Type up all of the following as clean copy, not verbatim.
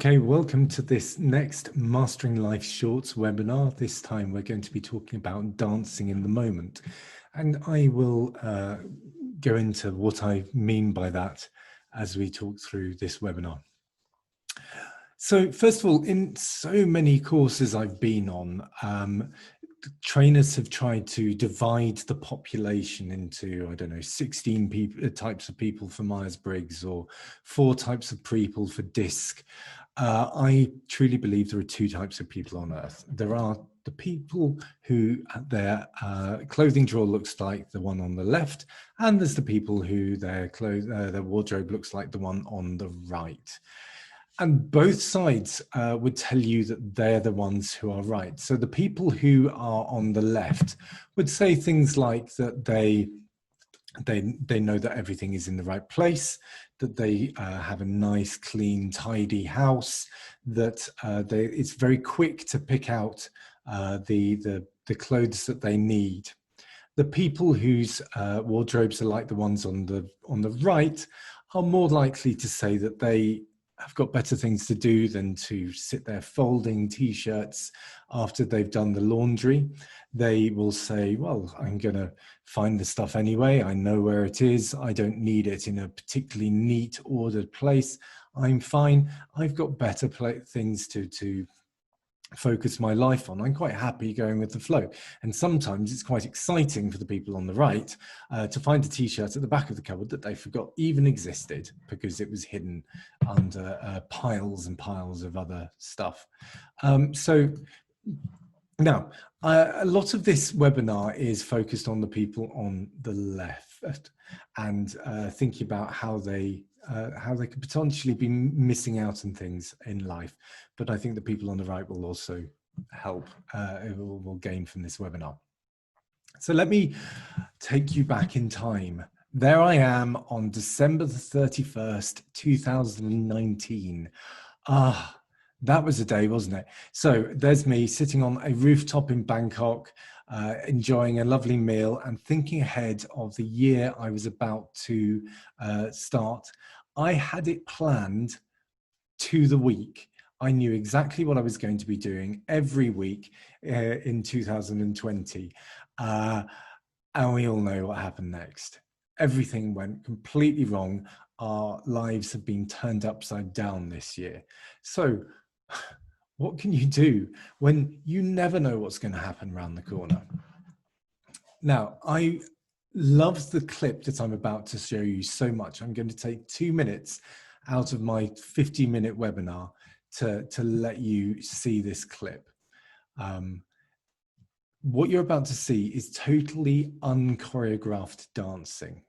Okay, welcome to this next Mastering Life Shorts webinar. This time we're going to be talking about dancing in the moment. And I will go into what I mean by that as we talk through this webinar. So first of all, in so many courses I've been on, trainers have tried to divide the population into, I don't know, 16 types of people for Myers-Briggs or 4 types of people for DISC. I truly believe there are 2 types of people on Earth. There are the people who their clothing drawer looks like the one on the left, and there's the people who their wardrobe looks like the one on the right. And both sides would tell you that they're the ones who are right. So the people who are on the left would say things like that they know that everything is in the right place, that they have a nice, clean, tidy house, that it's very quick to pick out the clothes that they need. The people whose wardrobes are like the ones on the right are more likely to say that they have got better things to do than to sit there folding t-shirts after they've done the laundry. They will say, well, I'm going to find the stuff anyway. I know where it is. I don't need it in a particularly neat, ordered place. I'm fine. I've got better things to focus my life on. I'm quite happy going with the flow. And sometimes it's quite exciting for the people on the right to find a t-shirt at the back of the cupboard that they forgot even existed because it was hidden under piles and piles of other stuff. So now, a lot of this webinar is focused on the people on the left and thinking about how they could potentially be missing out on things in life. But I think the people on the right will also help, will gain from this webinar. So let me take you back in time. There I am on December the 31st, 2019. That was a day, wasn't it? So there's me sitting on a rooftop in Bangkok, enjoying a lovely meal and thinking ahead of the year I was about to start. I had it planned to the week. I knew exactly what I was going to be doing every week in 2020. And we all know what happened next. Everything went completely wrong. Our lives have been turned upside down this year. So what can you do when you never know what's going to happen around the corner? Now, I love the clip that I'm about to show you so much. I'm going to take 2 minutes out of my 50-minute webinar to let you see this clip. What you're about to see is totally unchoreographed dancing.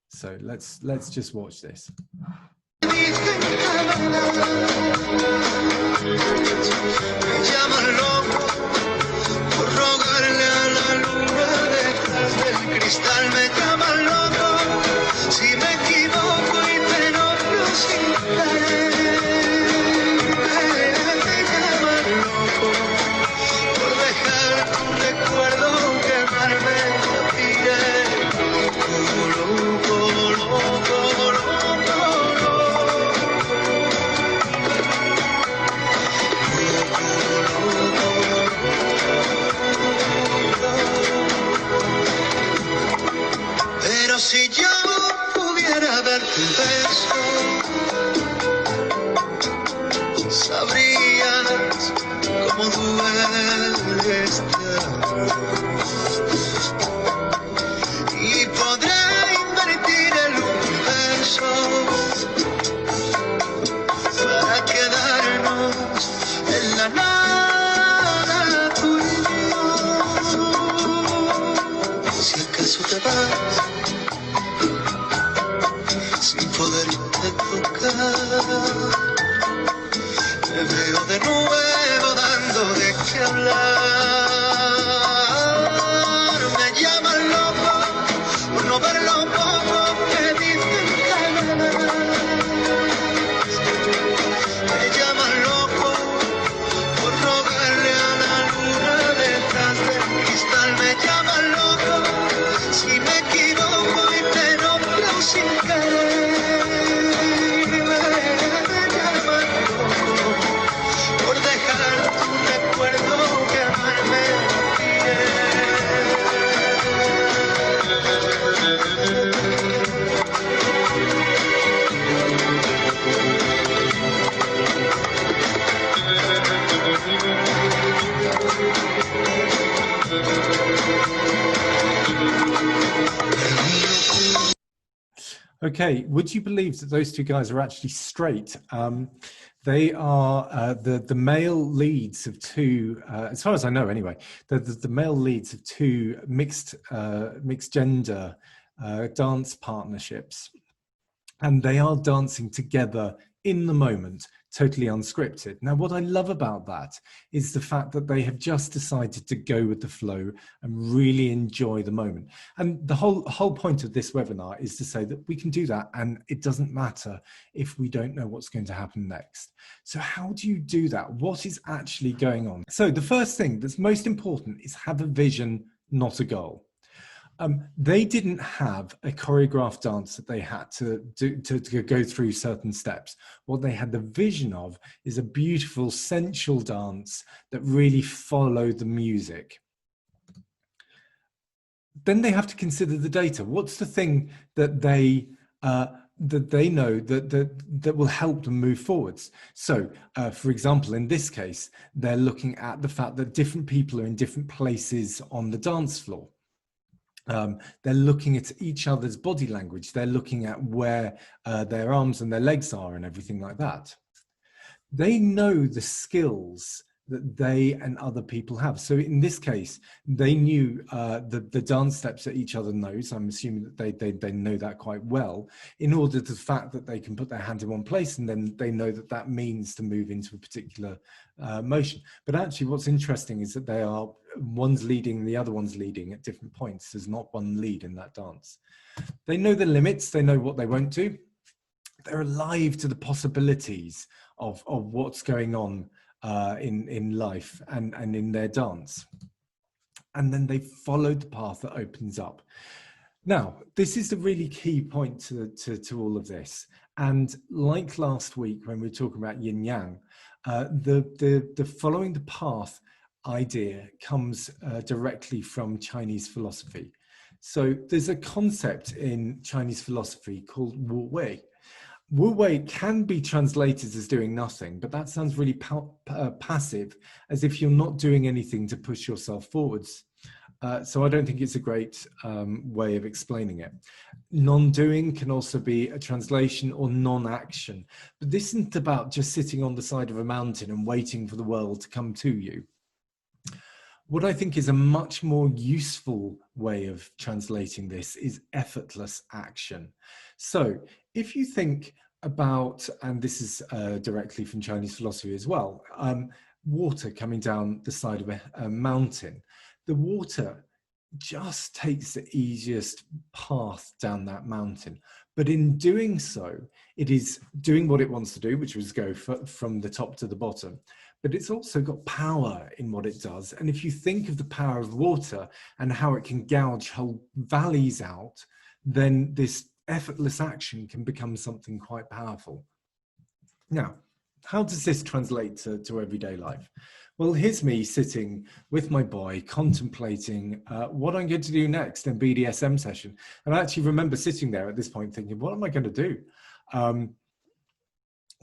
So let's just watch this. Si yo pudiera darte un beso, sabrías cómo duele este amor. Y podré invertir el universo para quedarnos en la nada tú y yo. Si acaso te vas sin poderte tocar, me veo de nuevo dando de qué hablar. Me llaman loco por no ver lo poco que dicen que me das. Me llaman loco por rogarle a la luna detrás del cristal. Me llaman loco si me equivoco y te nombro sin querer. Me llaman loco. Okay, would you believe that those two guys are actually straight? They are the male leads of two, as far as I know, anyway. The male leads of two mixed gender dance partnerships, and they are dancing together in the moment, totally unscripted. Now, what I love about that is the fact that they have just decided to go with the flow and really enjoy the moment. And the whole point of this webinar is to say that we can do that, and it doesn't matter if we don't know what's going to happen next. So how do you do that? What is actually going on? So the first thing that's most important is have a vision, not a goal. They didn't have a choreographed dance that they had to go through certain steps. What they had the vision of is a beautiful sensual dance that really followed the music. Then they have to consider the data. What's the thing that they know that will help them move forwards? So, for example, in this case, they're looking at the fact that different people are in different places on the dance floor. They're looking at each other's body language. They're looking at where their arms and their legs are and everything like that. They know the skills that they and other people have. So in this case, they knew the dance steps that each other knows. I'm assuming that they know that quite well, in order to the fact that they can put their hand in one place, and then they know that that means to move into a particular motion. But actually what's interesting is that they are, one's leading, the other one's leading at different points. There's not one lead in that dance. They know the limits, they know what they won't do. They're alive to the possibilities of what's going on in life and in their dance. And then they followed the path that opens up. Now, this is the really key point to all of this. And like last week when we were talking about yin yang, the following the path idea comes directly from Chinese philosophy. So there's a concept in Chinese philosophy called Wu Wei. Wu Wei can be translated as doing nothing, but that sounds really passive, as if you're not doing anything to push yourself forwards. So I don't think it's a great way of explaining it. Non-doing can also be a translation, or non-action. But this isn't about just sitting on the side of a mountain and waiting for the world to come to you. What I think is a much more useful way of translating this is effortless action. So if you think about, and this is directly from Chinese philosophy as well, water coming down the side of a mountain, the water just takes the easiest path down that mountain. But in doing so, it is doing what it wants to do, which was go from the top to the bottom. But it's also got power in what it does. And if you think of the power of water and how it can gouge whole valleys out, then this effortless action can become something quite powerful. Now, how does this translate to everyday life? Well, here's me sitting with my boy contemplating what I'm going to do next in BDSM session. And I actually remember sitting there at this point thinking, what am I going to do?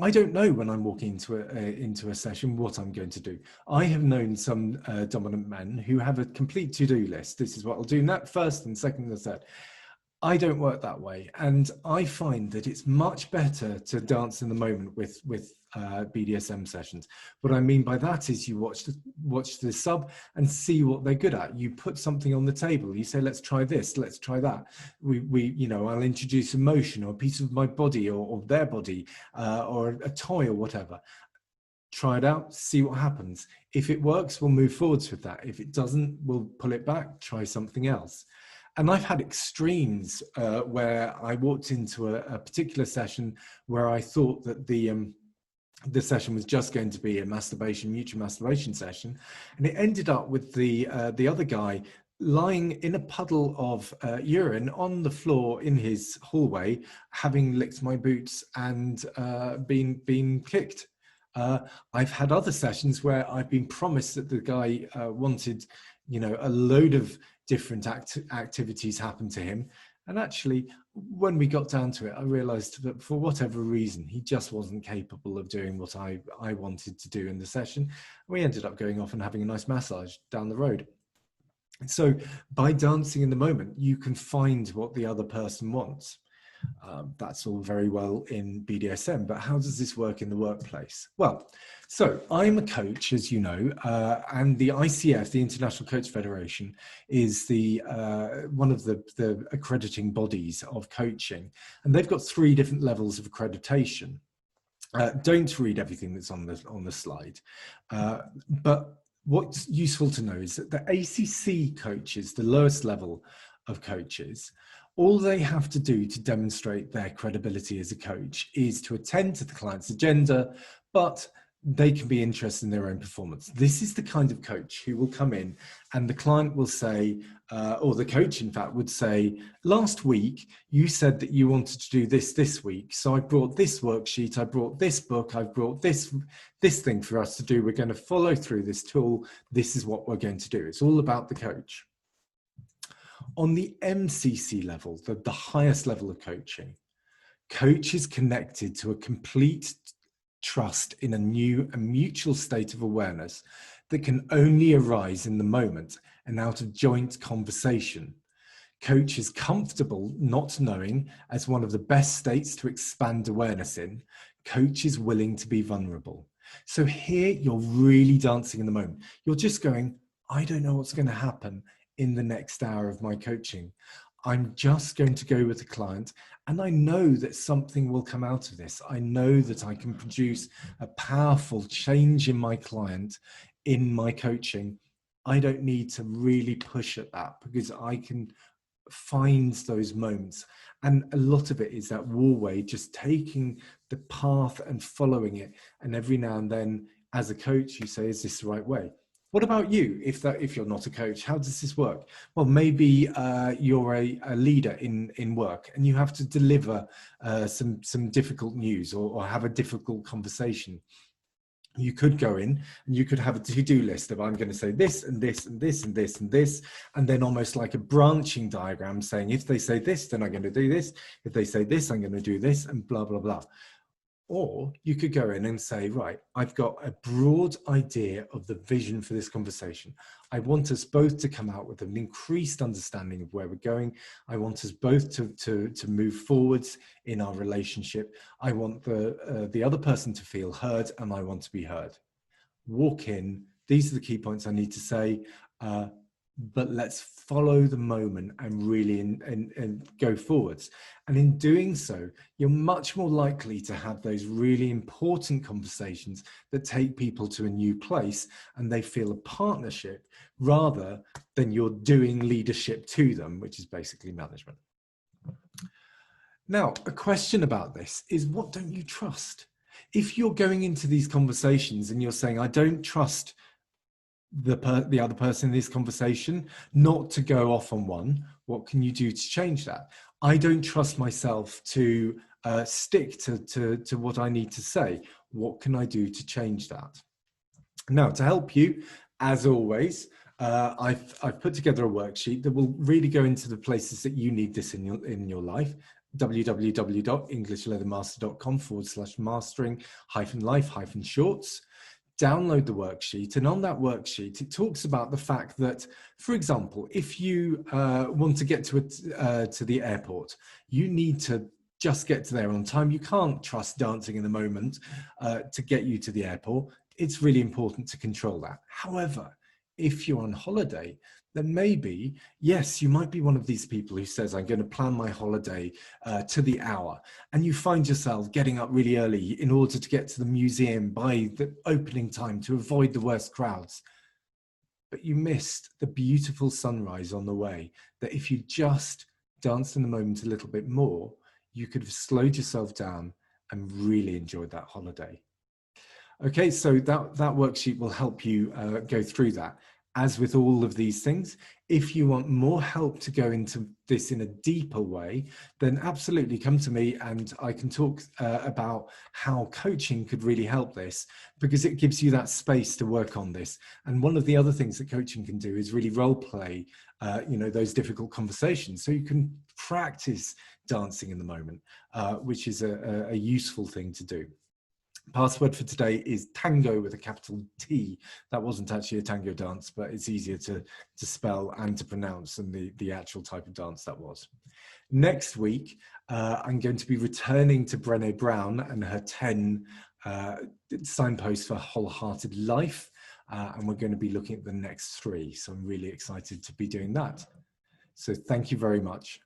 I don't know when I'm walking into a session what I'm going to do. I have known some dominant men who have a complete to-do list. This is what I'll do first and second and third. I don't work that way, and I find that it's much better to dance in the moment with BDSM sessions. What I mean by that is you watch the sub and see what they're good at. You put something on the table. You say, let's try this, let's try that. I'll introduce a motion or a piece of my body or their body or a toy or whatever. Try it out, see what happens. If it works, we'll move forwards with that. If it doesn't, we'll pull it back, try something else. And I've had extremes where I walked into a particular session where I thought that the session was just going to be a mutual masturbation session, and it ended up with the other guy lying in a puddle of urine on the floor in his hallway, having licked my boots and been kicked. I've had other sessions where I've been promised that the guy wanted, a load of different activities happen to him. And actually, when we got down to it, I realized that for whatever reason, he just wasn't capable of doing what I wanted to do in the session. We ended up going off and having a nice massage down the road. So by dancing in the moment, you can find what the other person wants. That's all very well in BDSM, but how does this work in the workplace? Well, so I'm a coach, as you know, and the ICF, the International Coach Federation, is the one of the accrediting bodies of coaching, and they've got 3 different levels of accreditation. Don't read everything that's on the slide, but what's useful to know is that the ACC coaches, the lowest level of coaches, all they have to do to demonstrate their credibility as a coach is to attend to the client's agenda, but they can be interested in their own performance. This is the kind of coach who will come in and the client will say, or the coach in fact would say, last week you said that you wanted to do this week, so I brought this worksheet, I brought this book, I've brought this thing for us to do. We're going to follow through this tool. This is what we're going to do. It's all about the coach. On the MCC level, the highest level of coaching, coach is connected to a complete trust in a new and mutual state of awareness that can only arise in the moment and out of joint conversation. Coach is comfortable not knowing as one of the best states to expand awareness in. Coach is willing to be vulnerable. So here you're really dancing in the moment. You're just going, I don't know what's going to happen in the next hour of my coaching. I'm just going to go with the client, and I know that something will come out of this. I know that I can produce a powerful change in my client in my coaching. I don't need to really push at that because I can find those moments. And a lot of it is that Wu Wei, just taking the path and following it. And every now and then, as a coach, you say, is this the right way? What about you? If you're not a coach, how does this work? Well, maybe you're a leader in work and you have to deliver some difficult news or have a difficult conversation. You could go in and you could have a to-do list of, I'm going to say this and this and this and this and this, and then almost like a branching diagram saying, if they say this, then I'm going to do this. If they say this, I'm going to do this, and blah, blah, blah. Or you could go in and say, right, I've got a broad idea of the vision for this conversation. I want us both to come out with an increased understanding of where we're going. I want us both to move forwards in our relationship. I want the other person to feel heard, and I want to be heard. Walk in. These are the key points I need to say. But let's follow the moment and really and go forwards. And in doing so, you're much more likely to have those really important conversations that take people to a new place and they feel a partnership rather than you're doing leadership to them, which is basically management. Now, a question about this is, what don't you trust? If you're going into these conversations and you're saying, I don't trust the other person in this conversation not to go off on one, what can you do to change that? I don't trust myself to stick to what I need to say. What can I do to change that? Now, to help you, as always, I've put together a worksheet that will really go into the places that you need this in your life. www.englishleathermaster.com/mastering-life-shorts. Download the worksheet, and on that worksheet it talks about the fact that, for example, if you want to get to the airport, you need to just get to there on time. You can't trust dancing in the moment to get you to the airport. It's really important to control that. However, if you're on holiday, then maybe, yes, you might be one of these people who says, I'm going to plan my holiday to the hour. And you find yourself getting up really early in order to get to the museum by the opening time to avoid the worst crowds. But you missed the beautiful sunrise on the way, that if you just danced in the moment a little bit more, you could have slowed yourself down and really enjoyed that holiday. Okay, so that worksheet will help you go through that. As with all of these things, if you want more help to go into this in a deeper way, then absolutely come to me and I can talk about how coaching could really help this, because it gives you that space to work on this. And one of the other things that coaching can do is really role play, those difficult conversations. So you can practice dancing in the moment, which is a useful thing to do. Password for today is tango with a capital T. That wasn't actually a tango dance, but it's easier to spell and to pronounce than the actual type of dance that was. Next week, I'm going to be returning to Brené Brown and her 10 signposts for wholehearted life. And we're going to be looking at the next 3. So I'm really excited to be doing that. So thank you very much.